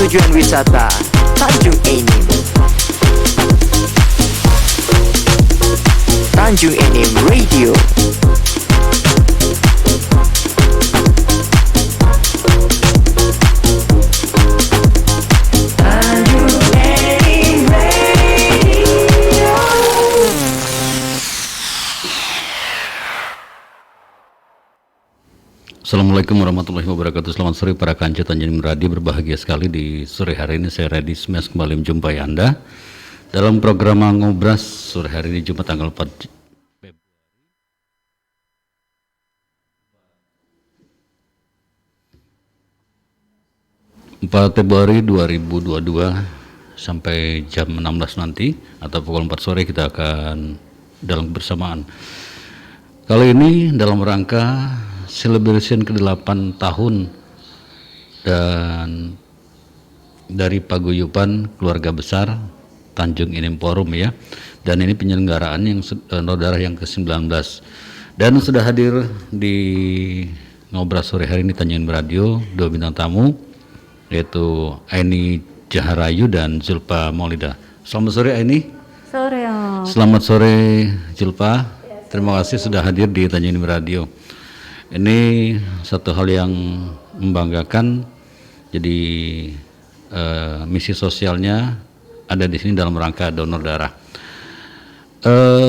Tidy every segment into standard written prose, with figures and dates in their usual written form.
tujuan wisata Tanjung Enim. Tanjung Enim Radio. Assalamualaikum warahmatullahi wabarakatuh. Selamat sore para kanca Tanjung Radio. Berbahagia sekali di sore hari ini saya Reddy Smash kembali menjumpai Anda dalam program Ngobras sore hari ini Jumat tanggal 4 Februari 2022 sampai jam 16 nanti atau pukul 4 sore kita akan dalam bersamaan. Kali ini dalam rangka celebration ke-8 tahun dan dari paguyuban keluarga besar Tanjung Enim Forum ya, dan ini penyelenggaraan yang saudara yang ke-19 dan sudah hadir di Ngobras sore hari ini Tanjung Enim Radio dua bintang tamu yaitu Aini Jaharayu dan Zulpa Maulida. Selamat sore Aini. Sore Om. Selamat sore Zulpa. Terima kasih sudah hadir di Tanjung Enim Radio. Ini satu hal yang membanggakan. Jadi misi sosialnya ada di sini dalam rangka donor darah.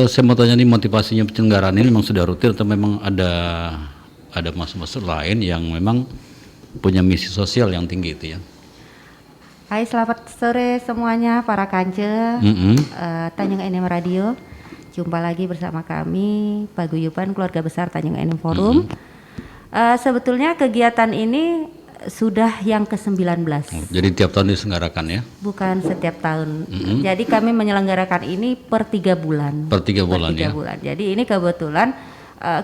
Saya mau tanya nih, motivasinya penyelenggaraan ini memang sudah rutin atau memang ada maksud-maksud lain yang memang punya misi sosial yang tinggi itu ya? Hai, selamat sore semuanya para kance Tanjung Enim Radio. Jumpa lagi bersama kami paguyuban keluarga besar Tanjung Enim Forum. Sebetulnya kegiatan ini sudah yang ke-19. Jadi tiap tahun diselenggarakan ya? Bukan setiap tahun. Jadi kami menyelenggarakan ini per 3 bulan. Per 3 bulan ya? Bulan. Jadi ini kebetulan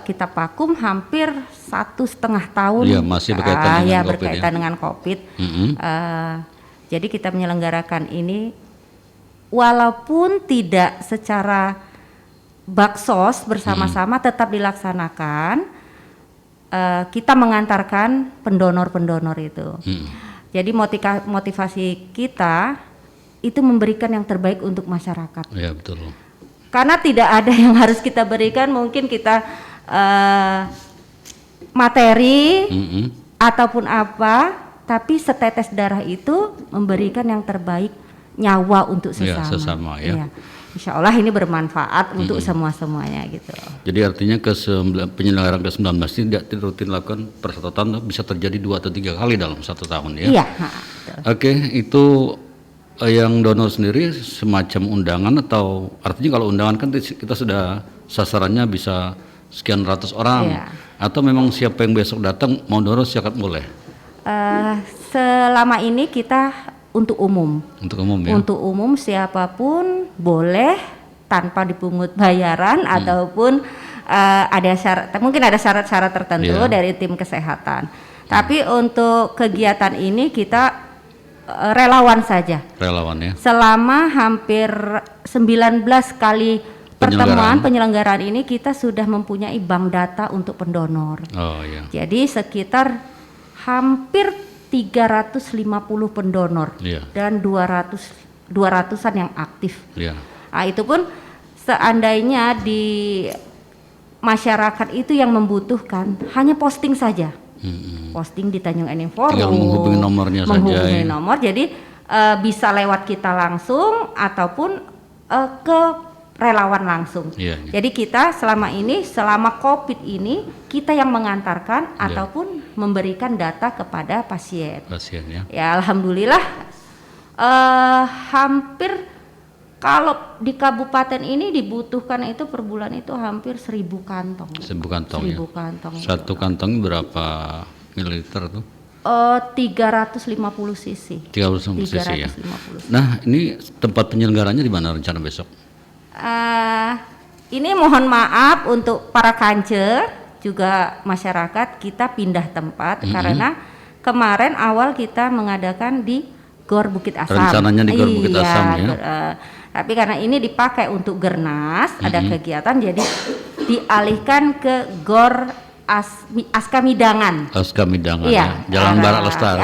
kita vakum hampir 1,5 tahun. Iya, masih berkaitan dengan COVID berkaitan ya? dengan COVID. Jadi kita menyelenggarakan ini walaupun tidak secara baksos bersama-sama tetap dilaksanakan. Kita mengantarkan pendonor-pendonor itu. Jadi motivasi kita itu memberikan yang terbaik untuk masyarakat. Iya betul. Karena tidak ada yang harus kita berikan, mungkin kita materi ataupun apa, tapi setetes darah itu memberikan yang terbaik, nyawa untuk sesama. Ya, sesama ya. Iya. Insya Allah ini bermanfaat untuk semua-semuanya gitu. Jadi artinya penyelenggaraan ke-19 ini tidak rutin dilakukan per 1 tahun, bisa terjadi 2 atau 3 kali dalam 1 tahun ya? Iya. Oke, itu yang donor sendiri semacam undangan atau artinya kalau undangan kan kita sudah sasarannya bisa sekian ratus orang, atau memang siapa yang besok datang mau donor silakan boleh? Selama ini kita untuk umum. Untuk umum ya? Untuk umum siapapun boleh tanpa dipungut bayaran ataupun ada syarat, mungkin ada syarat-syarat tertentu dari tim kesehatan. Tapi untuk kegiatan ini kita relawan saja. Relawan ya. Selama hampir 19 kali pertemuan penyelenggaraan ini kita sudah mempunyai bank data untuk pendonor. Oh iya. Jadi sekitar hampir 350 pendonor dan 200-an yang aktif. Nah, itu pun seandainya di masyarakat itu yang membutuhkan hanya posting saja. Posting di Tanjung Enim Forum. Tinggal menghubungi nomornya saja. Nomor, jadi bisa lewat kita langsung ataupun ke relawan langsung. Jadi kita selama COVID ini kita yang mengantarkan ataupun memberikan data kepada pasien. Ya alhamdulillah hampir kalau di kabupaten ini dibutuhkan itu per bulan itu hampir 1.000 kantong. 1.000 kantong. 1.000 kantong. Satu kantong berapa mililiter tuh? 350 cc. 350 cc ya. 350 cc. Nah ini tempat penyelenggaranya di mana rencana besok? Ini mohon maaf untuk para kance juga masyarakat, kita pindah tempat karena kemarin awal kita mengadakan di Gor Bukit Asam. Rencananya di Gor Bukit Asam ya. Tapi karena ini dipakai untuk Gernas, ada kegiatan jadi dialihkan ke Gor Askamidangan. Askamidangan Iya, ya. Jalan Barak Lestari.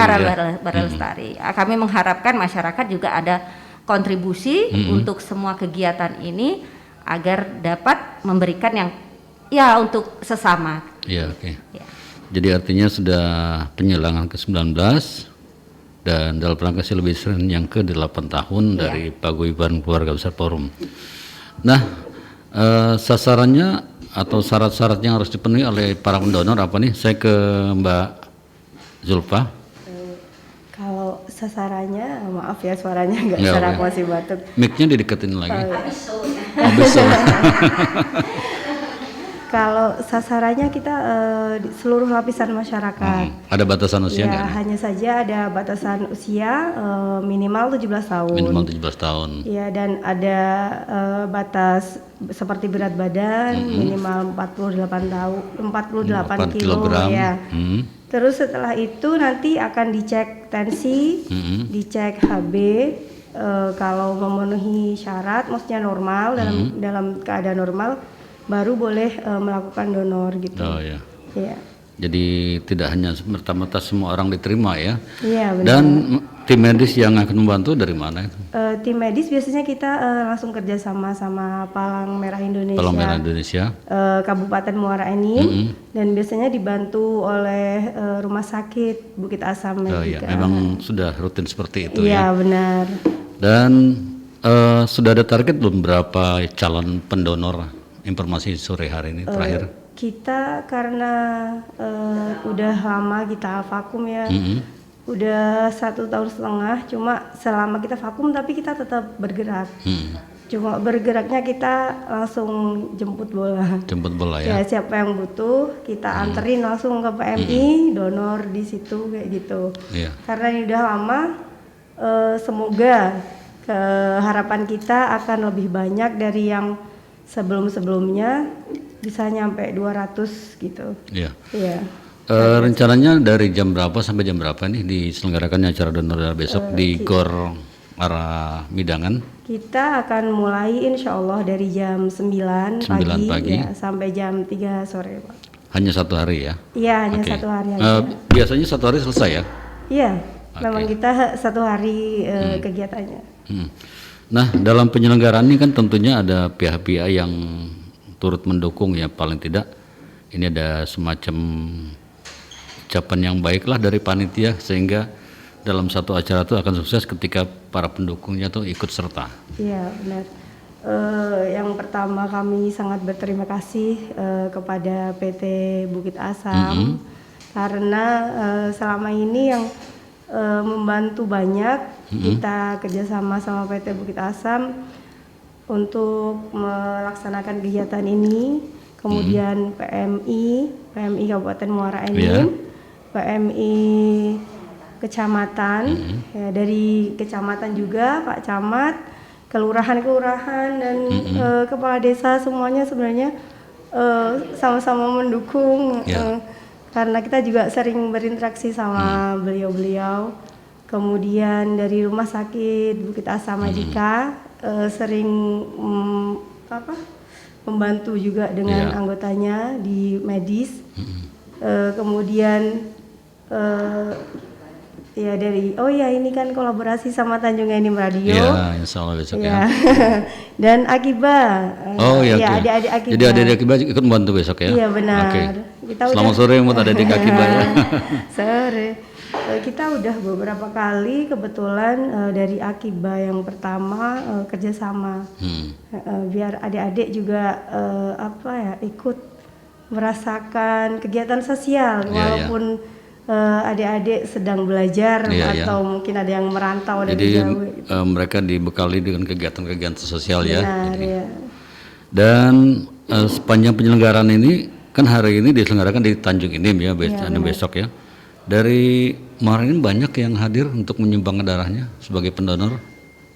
Barak Lestari. Kami mengharapkan masyarakat juga ada kontribusi untuk semua kegiatan ini agar dapat memberikan yang ya untuk sesama. Iya, oke. Ya. Jadi artinya sudah penyelenggaraan ke-19 dan dalam rangka celebration yang ke-8 tahun dari Paguyuban Keluarga Besar Forum. Nah, sasarannya atau syarat-syarat yang harus dipenuhi oleh para pendonor apa nih? Saya ke Mbak Zulfa. Kalau sasarannya, maaf ya suaranya nggak Ya, serak, oke. masih batuk. Mic-nya dideketin lagi. Habis Kalau sasarannya kita di seluruh lapisan masyarakat. Ada batasan usia Ya, nggak? hanya saja ada batasan usia minimal 17 tahun. Minimal 17 tahun. Ya, dan ada batas seperti berat badan minimal 48 kilo kilogram. ya. Hmm. Terus setelah itu nanti akan dicek tensi, dicek HB. Kalau memenuhi syarat, maksudnya normal dalam keadaan normal, baru boleh melakukan donor gitu. Oh ya. Ya. Jadi tidak hanya merta-merta semua orang diterima ya. Iya benar. Dan tim medis yang akan membantu dari mana itu? Tim medis biasanya kita langsung kerjasama sama Palang Merah Indonesia. Palang Merah Indonesia. Kabupaten Muara Enim dan biasanya dibantu oleh Rumah Sakit Bukit Asam Oh ya, juga. memang sudah rutin seperti itu Iya ya. benar. Dan sudah ada target belum berapa calon pendonor informasi sore hari ini terakhir? Kita karena udah lama kita vakum ya, udah 1,5 tahun, cuma selama kita vakum tapi kita tetap bergerak. Cuma bergeraknya kita langsung jemput bola. Jemput bola ya. Ya siapa yang butuh kita anterin langsung ke PMI, donor di situ kayak gitu. Iya. Karena ini udah lama, semoga harapan kita akan lebih banyak dari yang sebelum-sebelumnya, bisa nyampe 200 gitu. Iya. Iya. Rencananya dari jam berapa sampai jam berapa nih diselenggarakannya acara donor besok di Gor Arah Midangan? Kita akan mulai insya Allah dari jam 9 pagi. Ya, sampai jam 3 sore Pak. Hanya satu hari ya? Iya, hanya Oke. satu hari aja. Biasanya satu hari selesai ya? Iya, Oke. memang kita satu hari kegiatannya. Nah, dalam penyelenggaraan ini kan tentunya ada pihak-pihak yang turut mendukung ya, paling tidak ini ada semacam ucapan yang baiklah dari panitia sehingga dalam satu acara itu akan sukses ketika para pendukungnya tuh ikut serta. Iya, benar. Yang pertama kami sangat berterima kasih kepada PT Bukit Asam karena selama ini yang membantu banyak kita kerjasama sama PT Bukit Asam untuk melaksanakan kegiatan ini, kemudian PMI Kabupaten Muara Enim, PMI Kecamatan, ya, dari kecamatan juga Pak Camat, kelurahan-kelurahan dan kepala desa semuanya sebenarnya sama-sama mendukung. Karena kita juga sering berinteraksi sama beliau-beliau. Kemudian dari Rumah Sakit Bukit Asam Majika sering membantu juga dengan anggotanya di medis. Kemudian ya dari ini kan kolaborasi sama Tanjung Enim Radio. Iya, insya Allah besok ya. Dan Akiba. Adik-adik Akiba. Jadi adik-adik Akiba ikut membantu besok ya? Iya benar. Oke. Kita Selamat sore buat adik-adik Akiba ya. Sore. Kita udah beberapa kali kebetulan dari Akiba yang pertama kerjasama. Biar adik-adik juga ikut merasakan kegiatan sosial walaupun adik-adik sedang belajar atau mungkin ada yang merantau dari jauh. Mereka dibekali dengan kegiatan-kegiatan sosial ya. Benar, ya. Dan sepanjang penyelenggaraan ini kan hari ini diselenggarakan di Tanjung Enim ya, besok ya. Dari kemarin banyak yang hadir untuk menyumbangkan darahnya sebagai pendonor.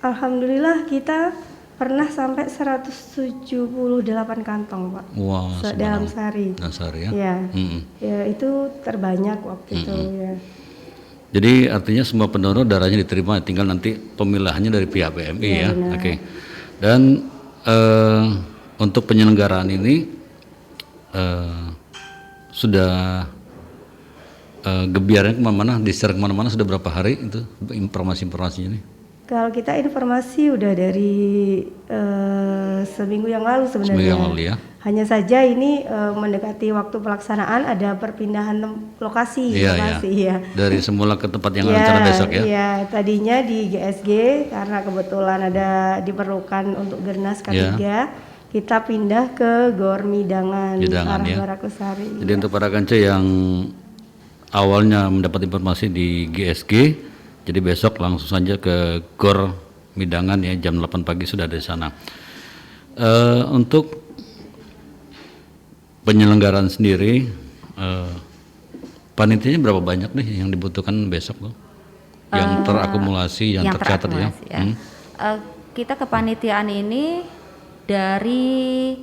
Alhamdulillah kita pernah sampai 178 kantong Pak. Wah, dalam sehari. Dalam sehari ya. Ya. Ya itu terbanyak waktu itu ya. Jadi artinya semua pendonor darahnya diterima, tinggal nanti pemilahannya dari pihak PMI ya. Oke. Dan untuk penyelenggaraan ini sudah gebiarnya kemana-mana, di-share kemana-mana sudah berapa hari itu informasi-informasinya nih? Kalau kita informasi udah dari seminggu yang lalu sebenarnya. Seminggu yang lalu ya. Hanya saja ini mendekati waktu pelaksanaan ada perpindahan lokasi. Iya. Dari semula ke tempat yang rencana besok ya. Iya, tadinya di GSG karena kebetulan ada diperlukan untuk Gernas K3. Kita pindah ke Gor Midangan arah Barakusari. Jadi untuk para kanca yang awalnya mendapat informasi di GSG, jadi besok langsung saja ke Gor Midangan ya, jam 8 pagi sudah ada di sana. Untuk penyelenggaraan sendiri, panitianya berapa banyak nih yang dibutuhkan besok loh? Yang terakumulasi, yang tercatat ya? Kita kepanitiaan ini dari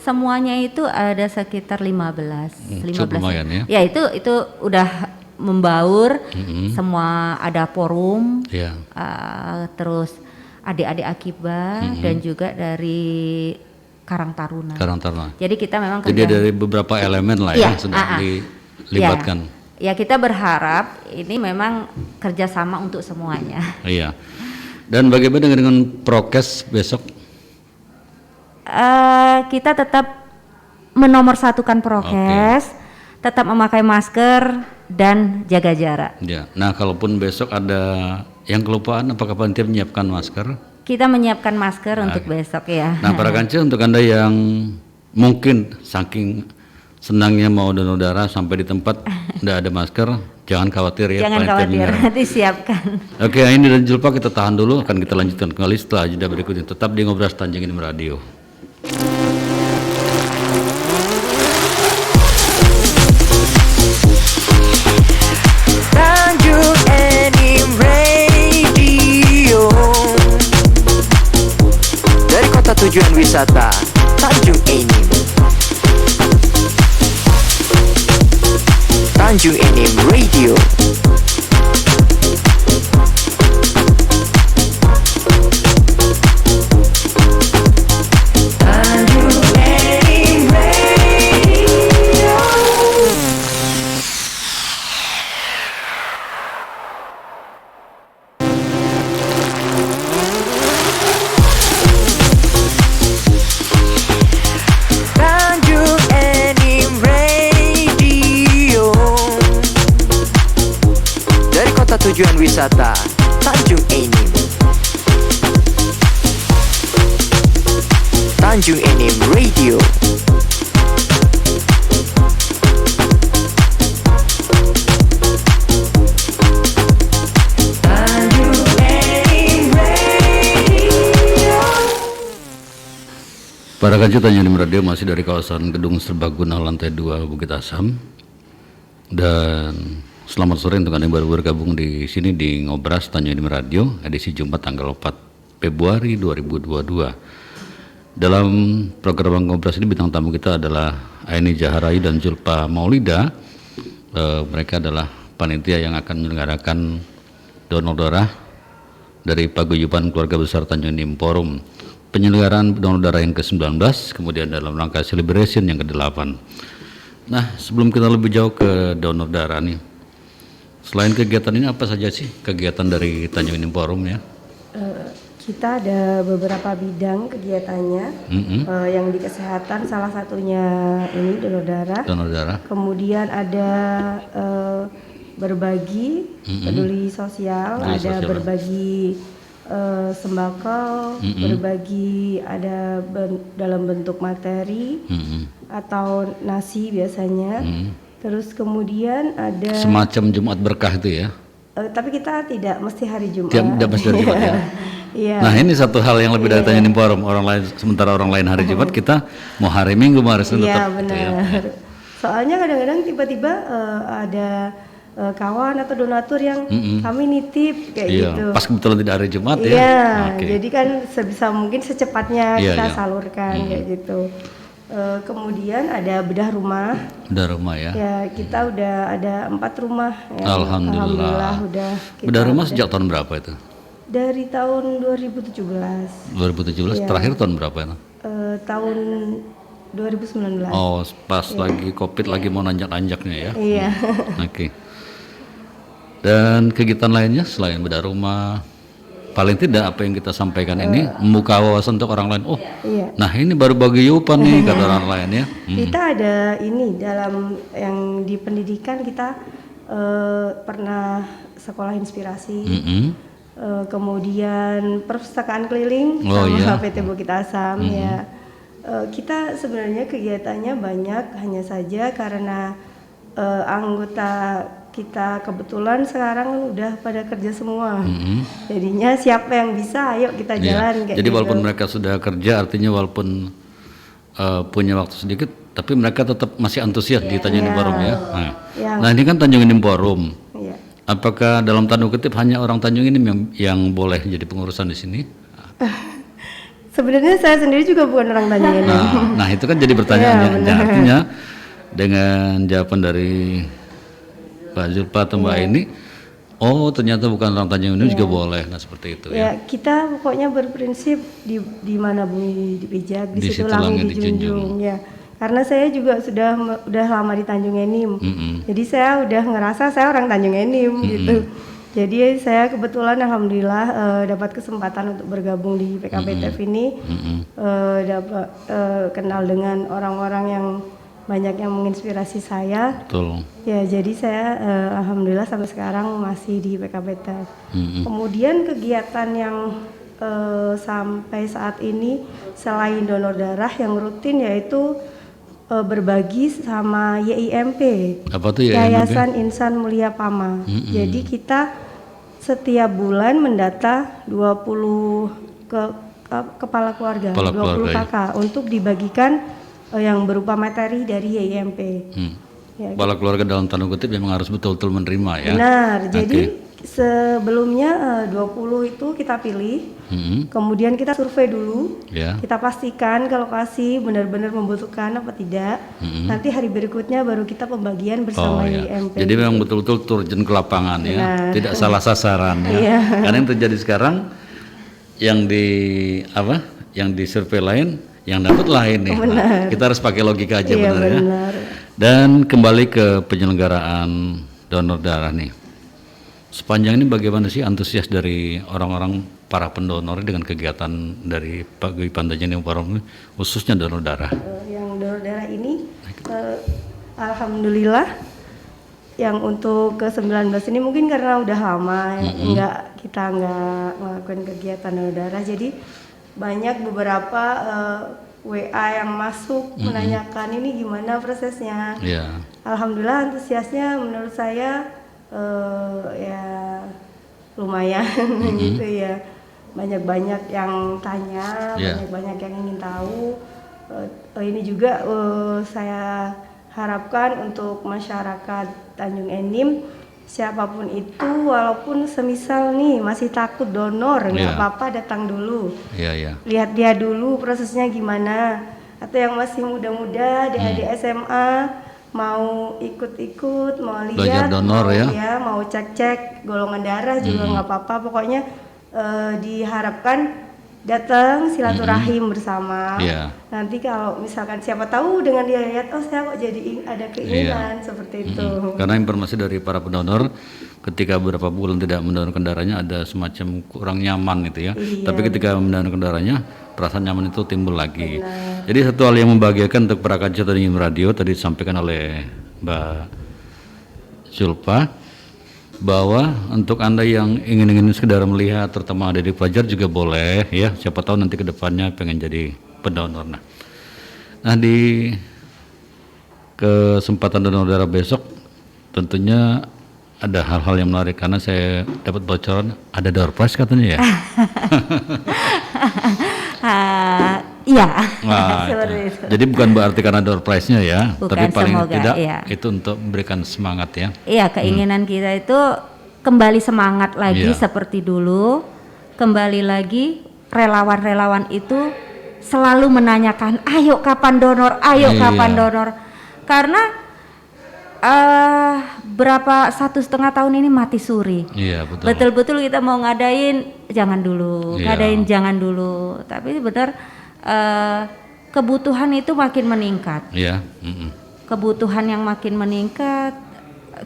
semuanya itu ada sekitar 15. Lumayan ya? Ya itu udah membaur, semua ada forum, terus adik-adik Akiba dan juga dari Karang Taruna. Jadi kita memang dari beberapa elemen lah ya sudah dilibatkan. Ya kita berharap ini memang kerjasama untuk semuanya. Iya. Dan bagaimana dengan prokes besok? Kita tetap menomorsatukan prokes, tetap memakai masker dan jaga jarak. Ya. Nah, kalaupun besok ada yang kelupaan, apakah panitia menyiapkan masker? Kita menyiapkan masker untuk besok ya. Nah, para kanca, untuk Anda yang mungkin saking senangnya mau donor darah sampai di tempat tidak ada masker, jangan khawatir ya. Jangan khawatir, nanti siapkan. Oke, ini dan Julpa kita tahan dulu, akan kita lanjutkan kembali setelah jeda berikut ini. Tetap di Ngobras Tanjung Enim Radio. Tanjung Enim Radio, dari kota tujuan wisata Tanjung Enim. Tanjung Enim Radio. Tujuan wisata Tanjung Enim. Tanjung Enim Radio. Tanjung Enim Radio. Para kanca Tanjung Enim Radio masih dari kawasan Gedung Serbaguna lantai 2 Bukit Asam. Dan selamat sore untuk Anda yang baru bergabung di sini di Ngobras Tanjung Enim Radio edisi Jumat tanggal 4 Februari 2022. Dalam program Ngobras ini bintang tamu kita adalah Aini Jaharai dan Julpa Maulida. Mereka adalah panitia yang akan menyelenggarakan donor darah dari Paguyuban Keluarga Besar Tanjung Enim Forum. Penyelenggaraan donor darah yang ke-19, kemudian dalam rangka celebration yang ke-8. Nah, sebelum kita lebih jauh ke donor darah nih, selain kegiatan ini apa saja sih kegiatan dari Tanjung Enim Forum ya? Kita ada beberapa bidang kegiatannya. Yang di kesehatan salah satunya ini donor darah. Kemudian ada berbagi, peduli sosial, berbagi sembako, berbagi ada dalam bentuk materi atau nasi biasanya. Terus kemudian ada semacam Jumat berkah itu ya. Tapi kita tidak mesti hari Jumat. Tidak mesti hari Jumat ya. Iya. Nah, ini satu hal yang lebih dari Tanjung Enim Forum. Orang lain, sementara orang lain hari Jumat, kita mau hari Minggu, mau hari Senin tetap. Iya, benar. Gitu ya. Soalnya kadang-kadang tiba-tiba ada kawan atau donatur yang kami nitip kayak gitu. Pas kebetulan tidak hari Jumat ya. Iya. Jadi kan sebisa mungkin secepatnya kita salurkan kayak gitu. Kemudian ada bedah rumah. Bedah rumah ya. Ya, kita udah ada 4 rumah. Ya. Alhamdulillah udah. Bedah rumah sejak tahun berapa itu? Dari tahun 2017. 2017 terakhir tahun berapa itu? Tahun 2019. Oh, pas lagi COVID lagi mau nanjak-nanjaknya ya. Iya. Oke. Dan kegiatan lainnya selain bedah rumah, paling tidak apa yang kita sampaikan ini membuka wawasan untuk orang lain. Oh, Iya. nah ini baru paguyuban nih kata orang lain ya. Kita ada ini dalam yang di pendidikan kita pernah sekolah inspirasi. Kemudian perpustakaan keliling sama PT Bukit Asam ya. Kita sebenarnya kegiatannya banyak, hanya saja karena anggota kita kebetulan sekarang udah pada kerja semua. Jadinya siapa yang bisa, ayo kita jalan kayak Jadi gitu. walaupun mereka sudah kerja, artinya walaupun punya waktu sedikit, tapi mereka tetap masih antusias di Tanjung Enim Forum ya. Nah ini kan Tanjung Enim Forum. Iya. Apakah dalam tanda kutip hanya orang Tanjung Enim yang boleh jadi pengurusan di sini? Sebenarnya saya sendiri juga bukan orang Tanjung Enim. Nah itu kan jadi pertanyaannya. Nah, artinya dengan jawaban dari Pak Zulfa atau Mbak ini, oh ternyata bukan orang Tanjung Enim juga boleh. Nah seperti itu ya. Kita pokoknya berprinsip di mana bumi dipijak, di situ langit dijunjung. Ya. Karena saya juga udah lama di Tanjung Enim. Jadi saya udah ngerasa saya orang Tanjung Enim gitu. Jadi saya kebetulan alhamdulillah dapat kesempatan untuk bergabung di PKPTF ini, dapat kenal dengan orang-orang yang banyak yang menginspirasi saya. Betul. Ya, jadi saya alhamdulillah sampai sekarang masih di PKPTF. Kemudian kegiatan yang sampai saat ini selain donor darah yang rutin yaitu berbagi sama YIMP. Apa tuh YIMP? Yayasan Insan Mulia Pama. Jadi kita setiap bulan mendata 20 kepala keluarga, 20 kakak untuk dibagikan yang berupa materi dari YIMP. Ya, kepala keluarga dalam tanda kutip memang harus betul-betul menerima ya. Benar. Jadi sebelumnya 20 itu kita pilih, kemudian kita survei dulu, kita pastikan ke lokasi benar-benar membutuhkan apa tidak. Nanti hari berikutnya baru kita pembagian bersama YIMP. Jadi memang betul-betul turun ke lapangan ya, tidak salah sasaran ya. Karena yang terjadi sekarang yang di survei lain, yang dapat lain nih. Nah, kita harus pakai logika aja benar ya. Dan kembali ke penyelenggaraan donor darah nih. Sepanjang ini bagaimana sih antusias dari orang-orang para pendonor dengan kegiatan dari Paguyuban Tanjung Enim Forum khususnya donor darah? Yang donor darah ini alhamdulillah yang untuk ke-19 ini mungkin karena udah lama kita nggak ngelakuin kegiatan donor darah, jadi banyak beberapa WA yang masuk menanyakan ini gimana prosesnya. Alhamdulillah antusiasnya menurut saya ya lumayan gitu ya, banyak-banyak yang tanya, banyak-banyak yang ingin tahu. Ini juga saya harapkan untuk masyarakat Tanjung Enim, siapapun itu, walaupun semisal nih masih takut donor, nggak apa-apa, datang dulu, lihat dia dulu prosesnya gimana. Atau yang masih muda-muda, adik-adik SMA mau ikut-ikut, mau lihat, belajar donor mau cek-cek golongan darah juga nggak apa-apa. Pokoknya diharapkan datang silaturahim bersama. Nanti kalau misalkan siapa tahu dengan dia lihat, oh saya kok jadi ada keinginan seperti itu. Karena informasi dari para pendonor, ketika beberapa bulan tidak mendonorkan darahnya ada semacam kurang nyaman gitu ya. Tapi ketika mendonorkan darahnya, perasaan nyaman itu timbul lagi. Jadi satu hal yang membahagiakan untuk para kaca Tanjung Enim Radio tadi disampaikan oleh Mbak Zulfa, bahwa untuk Anda yang ingin sekedar melihat, terutama adik pelajar juga boleh ya, siapa tahu nanti kedepannya pengen jadi pendonor. Nah di kesempatan donor darah besok tentunya ada hal-hal yang menarik, karena saya dapat bocoran ada door prize katanya ya. Iya. Jadi bukan berarti karena door prize-nya ya, bukan, tapi paling semoga, tidak itu untuk memberikan semangat ya. Iya, keinginan kita itu kembali semangat lagi seperti dulu, kembali lagi relawan-relawan itu selalu menanyakan, ayo kapan donor, ayo kapan donor, karena berapa 1,5 tahun ini mati suri. Betul-betul kita mau ngadain jangan dulu, ngadain jangan dulu. Tapi benar kebutuhan itu makin meningkat. Iya. Kebutuhan yang makin meningkat,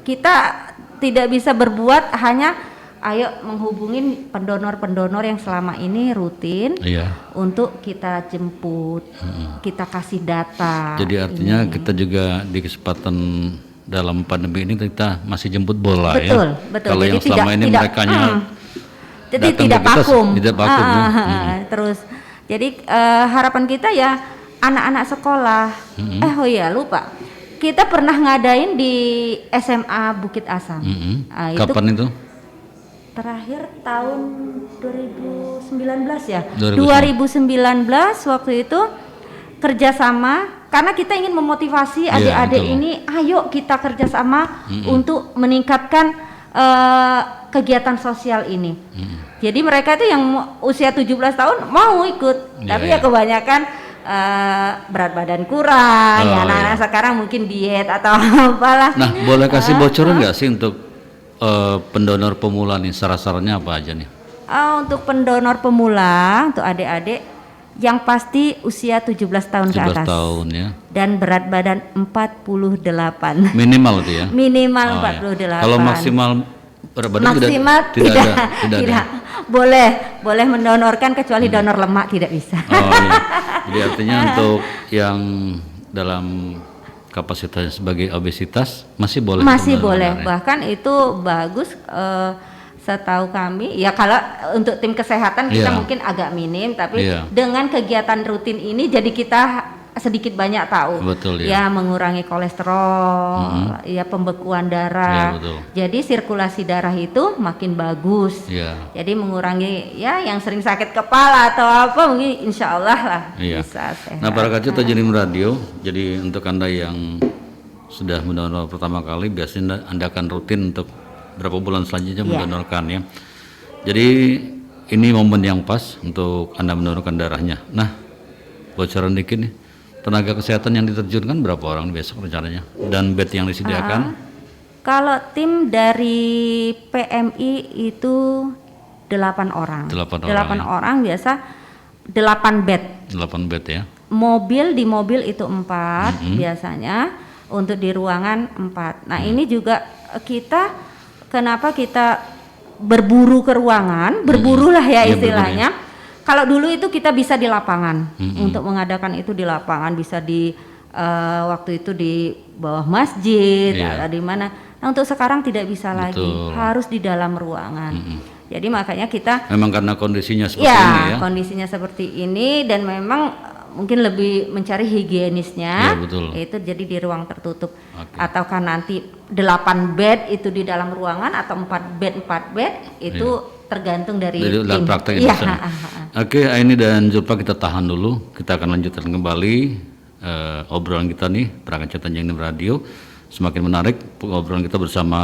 kita tidak bisa berbuat hanya ayo menghubungin pendonor-pendonor yang selama ini rutin untuk kita jemput, kita kasih data. Jadi artinya kita juga di kesempatan dalam pandemi ini kita masih jemput bola. Betul. Kalau Jadi yang selama ini merekanya jadi tidak vakum. Terus jadi harapan kita ya anak-anak sekolah. Lupa. Kita pernah ngadain di SMA Bukit Asam. Kapan itu? Terakhir tahun 2019 ya. 2019 waktu itu kerjasama karena kita ingin memotivasi adik-adik ini, ayo kita kerjasama untuk meningkatkan kegiatan sosial ini. Jadi mereka itu yang usia 17 tahun mau ikut, tapi ya kebanyakan berat badan kurang, anak-anak sekarang mungkin diet atau apalah. Nah, boleh kasih bocoran nggak sih untuk pendonor pemula nih, syarat-syaratnya apa aja nih? Untuk pendonor pemula, untuk adik-adik yang pasti usia 17 tahun ke atas. 17 tahun ya. Dan berat badan 48. Minimal itu ya? Minimal 48. Ya. Kalau maksimal berat badan tidak. Boleh mendonorkan kecuali donor lemak tidak bisa. Jadi artinya untuk yang dalam kapasitas sebagai obesitas masih boleh. Masih boleh. Bahkan itu bagus setahu kami ya, kalau untuk tim kesehatan kita mungkin agak minim, tapi dengan kegiatan rutin ini jadi kita sedikit banyak tahu. Betul, ya mengurangi kolesterol, ya pembekuan darah. Jadi sirkulasi darah itu makin bagus. Jadi mengurangi ya yang sering sakit kepala atau apa mungkin insya Allah lah bisa sehat. Nah, para kaca Tajenim Radio, jadi untuk Anda yang sudah mendonor pertama kali, biasanya Anda akan rutin untuk berapa bulan selanjutnya mendonorkan ya. Jadi ini momen yang pas untuk Anda mendonorkan darahnya. Nah, bocoran dikit nih, tenaga kesehatan yang diterjunkan berapa orang besok rencananya, dan bed yang disediakan? Kalau tim dari PMI itu 8 orang. 8 orang biasa 8 bed. 8 bed ya. Di mobil itu 4 biasanya, untuk di ruangan 4. Nah, ini juga kenapa kita berburu ke ruangan, berburulah ya istilahnya. Kalau dulu itu kita bisa di lapangan, untuk mengadakan itu di lapangan, bisa di waktu itu di bawah masjid atau di mana. Nah, untuk sekarang tidak bisa lagi, harus di dalam ruangan. Jadi makanya kita memang karena kondisinya seperti ini ya. Kondisinya seperti ini, dan memang mungkin lebih mencari higienisnya, itu jadi di ruang tertutup. Ataukah nanti 8 bed itu di dalam ruangan atau 4 bed itu tergantung dari tim. Praktek itu. Oke, Aini dan Zulfa, kita tahan dulu. Kita akan lanjutkan kembali obrolan kita nih, perangkat Tajenim Radio. Semakin menarik obrolan kita bersama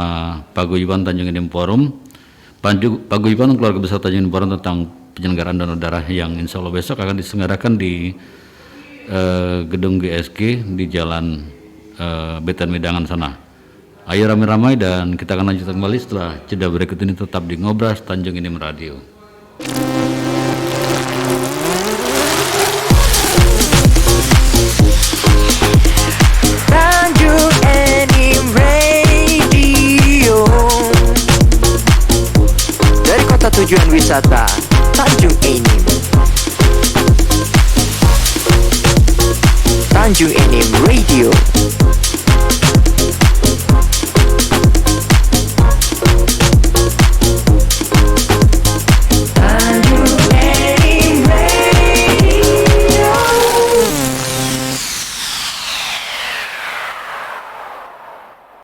Pak Guyuban Tanjung Forum. Pak Guyuban keluarga besar Tanjung Forum tentang penyelenggaraan donor darah yang insya Allah besok akan diselenggarakan di gedung GSG di Jalan Betan Medangan sana. Ayo ramai-ramai, dan kita akan lanjutkan kembali setelah jeda berikut ini. Tetap di Ngobras Tajenim Radio. Tajenim Radio, dari kota tujuan wisata Tanjung Enim. Tanjung Enim Radio.